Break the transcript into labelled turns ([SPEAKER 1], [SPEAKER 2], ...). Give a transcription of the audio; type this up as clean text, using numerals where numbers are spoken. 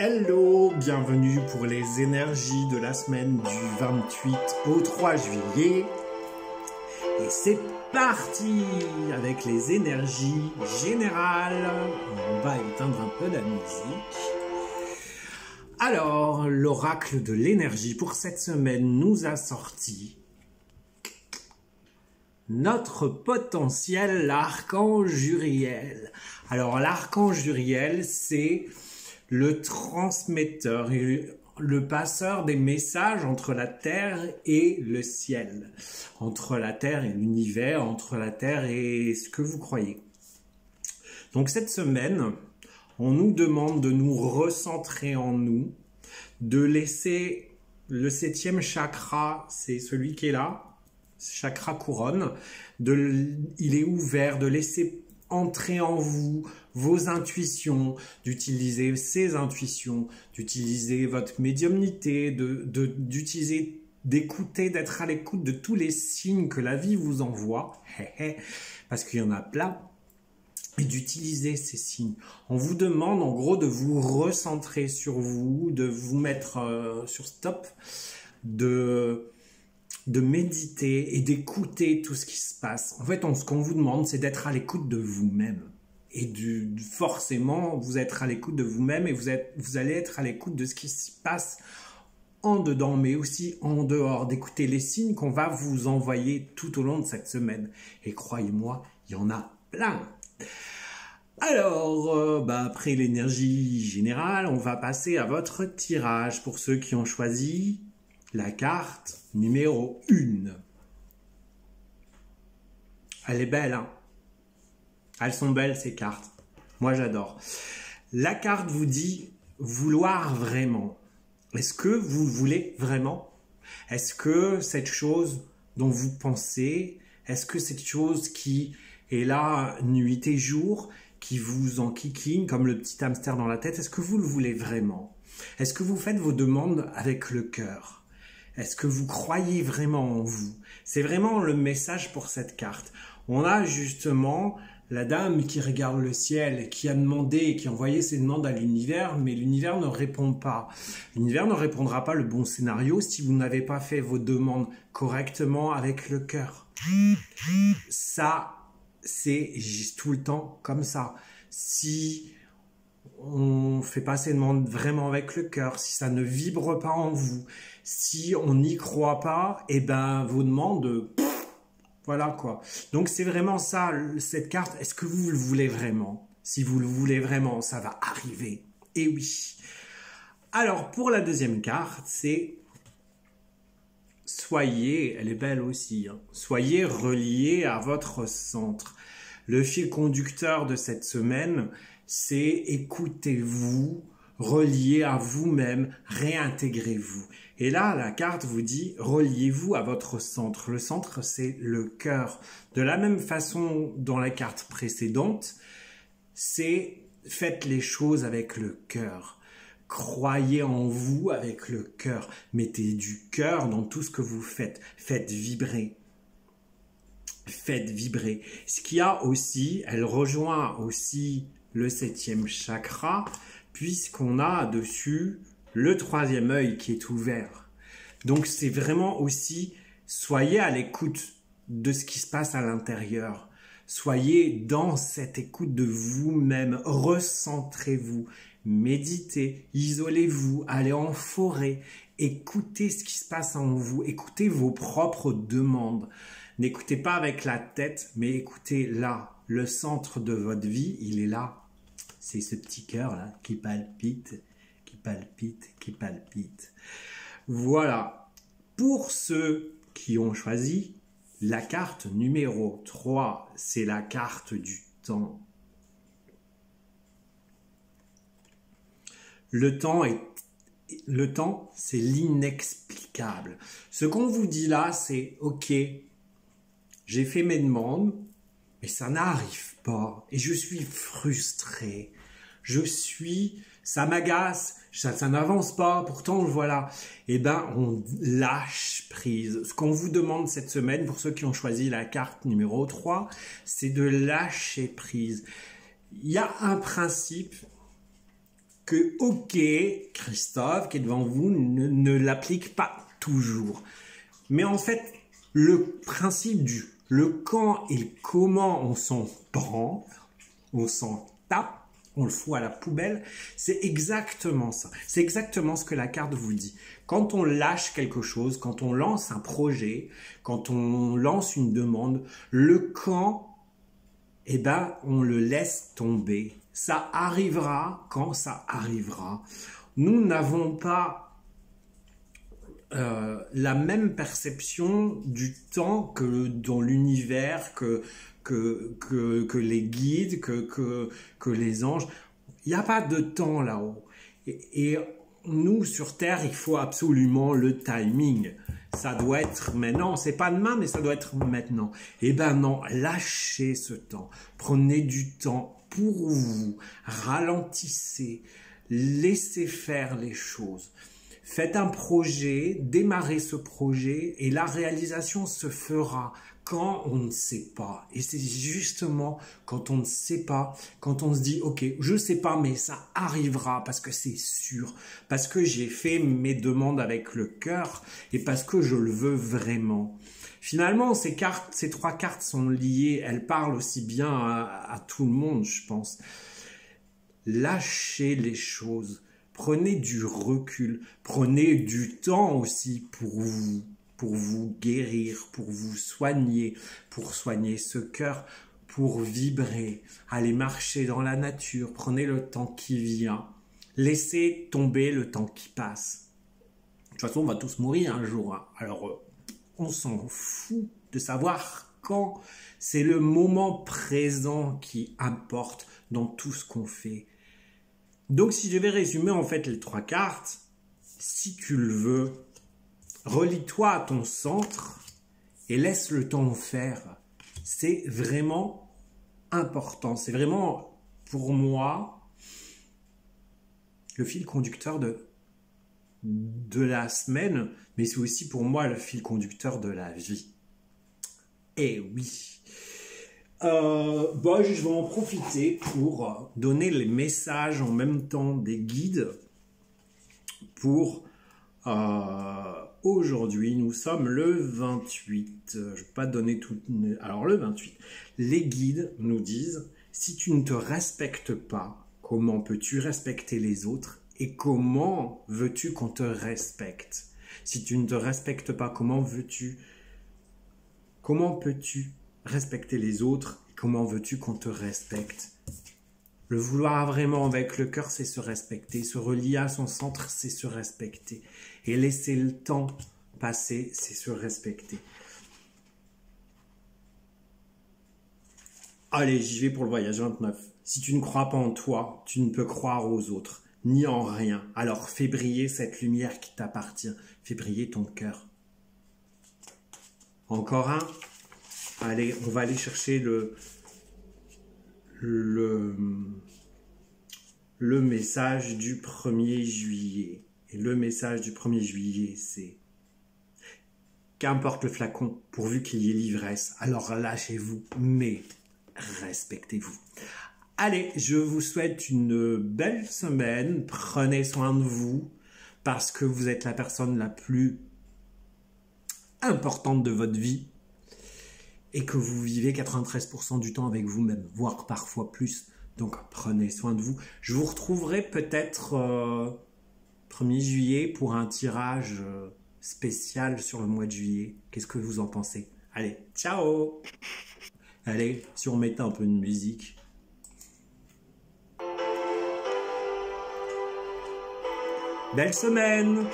[SPEAKER 1] Hello, bienvenue pour les énergies de la semaine du 28 au 3 juillet. Et c'est parti avec les énergies générales. On va éteindre un peu la musique. Alors, l'oracle de l'énergie pour cette semaine nous a sorti notre potentiel l'archange Uriel. Alors, l'archange Uriel, c'est le transmetteur, le passeur des messages entre la terre et le ciel, entre la terre et l'univers, entre la terre et ce que vous croyez. Donc cette semaine, on nous demande de nous recentrer en nous, de laisser le 7e chakra, c'est celui qui est là, chakra couronne, il est ouvert, de laisser entrer en vous vos intuitions, d'utiliser ces intuitions, d'utiliser votre médiumnité, d'utiliser, d'écouter, d'être à l'écoute de tous les signes que la vie vous envoie, parce qu'il y en a plein, et d'utiliser ces signes. On vous demande en gros de vous recentrer sur vous, de vous mettre sur stop, de méditer et d'écouter tout ce qui se passe. En fait, ce qu'on vous demande, c'est d'être à l'écoute de vous-même. Et forcément, vous êtes à l'écoute de vous-même et vous allez être à l'écoute de ce qui se passe en dedans, mais aussi en dehors, d'écouter les signes qu'on va vous envoyer tout au long de cette semaine. Et croyez-moi, il y en a plein. Alors, après l'énergie générale, on va passer à votre tirage pour ceux qui ont choisi la carte numéro 1. Elle est belle, hein? Elles sont belles, ces cartes. Moi, j'adore. La carte vous dit vouloir vraiment. Est-ce que vous voulez vraiment? Est-ce que cette chose dont vous pensez, est-ce que cette chose qui est là nuit et jour, qui vous enquiquine comme le petit hamster dans la tête, est-ce que vous le voulez vraiment? Est-ce que vous faites vos demandes avec le cœur? Est-ce que vous croyez vraiment en vous? C'est vraiment le message pour cette carte. On a justement la dame qui regarde le ciel, qui a demandé, qui a envoyé ses demandes à l'univers, mais l'univers ne répond pas. L'univers ne répondra pas le bon scénario si vous n'avez pas fait vos demandes correctement avec le cœur. Ça, c'est juste tout le temps comme ça. Si on fait pas ses demandes vraiment avec le cœur, si ça ne vibre pas en vous, si on n'y croit pas, et ben vos demandes, voilà quoi. Donc c'est vraiment ça, cette carte, est-ce que vous le voulez vraiment? Si vous le voulez vraiment, ça va arriver. Et oui. Alors pour la deuxième carte, c'est soyez, elle est belle aussi, hein, soyez reliés à votre centre. Le fil conducteur de cette semaine, c'est écoutez-vous, reliez à vous-même, réintégrez-vous. Et là, la carte vous dit reliez-vous à votre centre. Le centre, c'est le cœur. De la même façon dans la carte précédente, c'est faites les choses avec le cœur. Croyez en vous avec le cœur. Mettez du cœur dans tout ce que vous faites. Faites vibrer. Faites vibrer. Ce qu'il y a aussi, elle rejoint aussi le 7e chakra, puisqu'on a dessus le 3e œil qui est ouvert. Donc c'est vraiment aussi, soyez à l'écoute de ce qui se passe à l'intérieur. Soyez dans cette écoute de vous-même, recentrez-vous, méditez, isolez-vous, allez en forêt, écoutez ce qui se passe en vous, écoutez vos propres demandes. N'écoutez pas avec la tête, mais écoutez là, le centre de votre vie, il est là. C'est ce petit cœur là qui palpite, qui palpite, qui palpite. Voilà. Pour ceux qui ont choisi la carte numéro 3, c'est la carte du temps. Le temps, c'est l'inexplicable. Ce qu'on vous dit là, c'est ok, j'ai fait mes demandes, mais ça n'arrive pas. Et je suis frustré. Ça m'agace, ça n'avance pas, pourtant voilà. Eh ben, on lâche prise. Ce qu'on vous demande cette semaine, pour ceux qui ont choisi la carte numéro 3, c'est de lâcher prise. Il y a un principe que, ok, Christophe, qui est devant vous, ne l'applique pas toujours. Mais en fait, le principe du le quand et le comment on s'en prend, on s'en tape, on le fout à la poubelle, c'est exactement ça. C'est exactement ce que la carte vous dit. Quand on lâche quelque chose, quand on lance un projet, quand on lance une demande, le quand, eh ben, on le laisse tomber. Ça arrivera quand ça arrivera. Nous n'avons pas la même perception du temps que dans l'univers, que les guides, que les anges. Il n'y a pas de temps là-haut. Et nous, sur Terre, il faut absolument le timing. Ça doit être maintenant, c'est pas demain, mais ça doit être maintenant. Eh ben non, lâchez ce temps. Prenez du temps pour vous. Ralentissez. Laissez faire les choses. Faites un projet, démarrez ce projet et la réalisation se fera quand on ne sait pas. Et c'est justement quand on ne sait pas, quand on se dit « Ok, je ne sais pas, mais ça arrivera parce que c'est sûr, parce que j'ai fait mes demandes avec le cœur et parce que je le veux vraiment. » Finalement, ces trois cartes sont liées, elles parlent aussi bien à tout le monde, je pense. Lâchez les choses. Prenez du recul, prenez du temps aussi pour vous guérir, pour vous soigner, pour soigner ce cœur, pour vibrer. Allez marcher dans la nature, prenez le temps qui vient. Laissez tomber le temps qui passe. De toute façon, on va tous mourir un jour. Hein. Alors, on s'en fout de savoir quand. C'est le moment présent qui importe dans tout ce qu'on fait. Donc, si je vais résumer en fait les trois cartes, si tu le veux, relie-toi à ton centre et laisse le temps faire. C'est vraiment important. C'est vraiment, pour moi, le fil conducteur de la semaine, mais c'est aussi pour moi le fil conducteur de la vie. Eh oui. Je vais en profiter pour donner les messages en même temps des guides pour aujourd'hui. Nous sommes le 28. Je ne vais pas donner tout. Alors le 28. Les guides nous disent, si tu ne te respectes pas, comment peux-tu respecter les autres et comment veux-tu qu'on te respecte? Si tu ne te respectes pas, comment peux-tu respecter les autres et comment veux-tu qu'on te respecte? Le vouloir vraiment avec le cœur, c'est se respecter. Se relier à son centre, c'est se respecter. Et laisser le temps passer, c'est se respecter. Allez, j'y vais pour le voyage 29. Si tu ne crois pas en toi, tu ne peux croire aux autres, ni en rien. Alors fais briller cette lumière qui t'appartient. Fais briller ton cœur. Encore un. Allez, on va aller chercher le message du 1er juillet. Et le message du 1er juillet, c'est qu'importe le flacon, pourvu qu'il y ait l'ivresse, alors lâchez-vous, mais respectez-vous. Allez, je vous souhaite une belle semaine. Prenez soin de vous parce que vous êtes la personne la plus importante de votre vie. Et que vous vivez 93% du temps avec vous-même, voire parfois plus. Donc, prenez soin de vous. Je vous retrouverai peut-être 1er juillet pour un tirage spécial sur le mois de juillet. Qu'est-ce que vous en pensez? Allez, ciao! Allez, si on mettait un peu de musique. Belle semaine!